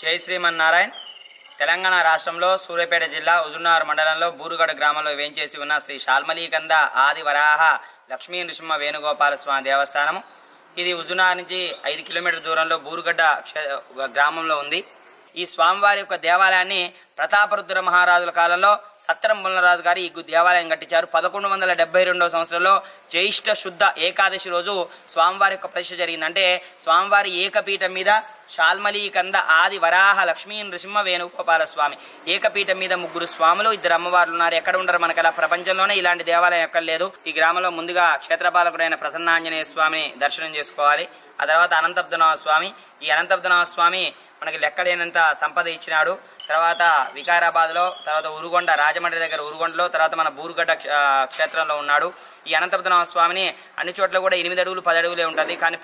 జై శ్రీమన్నారాయణ. తెలంగాణ రాష్ట్రంలో సూర్యాపేట జిల్లా హుజూర్నగర్ మండలంలో బూరుగడ గ్రామంలో వేంచేసి ఉన్న శ్రీ శాల్మలీకంద ఆది వరాహ లక్ష్మీ నృసింహ వేణుగోపాల స్వామి దేవస్థానము. ఇది హుజూర్నగర్ నుంచి 5 కిలోమీటర్ల దూరంలో బూరుగడ్డ గ్రామంలో ఉంది. ఈ స్వామివారి యొక్క దేవాలయాన్ని ప్రతాపరుద్ర మహారాజుల కాలంలో సత్రం బుల్లరాజు గారు ఈ దేవాలయం కట్టించారు. 1172వ సంవత్సరంలో జ్యేష్ఠ శుద్ధ ఏకాదశి రోజు స్వామివారి యొక్క ప్రతిష్ఠ జరిగింది. అంటే స్వామివారి ఏకపీఠం మీద శాల్మలీకంద ఆది వరాహ లక్ష్మీ నృసింహ వేణుగోపాల స్వామి ఏకపీఠం మీద 3 స్వాములు 2 అమ్మవార్లు ఉన్నారు. ఎక్కడ ఉండరు మనకు అలా ప్రపంచంలోనే ఇలాంటి దేవాలయం ఎక్కడ లేదు. ఈ గ్రామంలో ముందుగా క్షేత్రపాలకుడైన ప్రసన్నాంజనేయ స్వామిని దర్శనం చేసుకోవాలి. ఆ తర్వాత అనంతపద్మనాభ స్వామి. ఈ అనంతపద్మనాభ స్వామి మనకి లెక్కలేనంత సంపద ఇచ్చినాడు. తర్వాత వికారాబాద్లో, తర్వాత ఉరుగొండ రాజమండ్రి దగ్గర ఉరుగొండలో, తర్వాత మన బూరుగడ్డ క్షేత్రంలో ఉన్నాడు. ఈ అనంతపద్మనాభ స్వామిని అన్ని చోట్ల కూడా 8 అడుగులు 10 అడుగులే ఉంటుంది. కానీ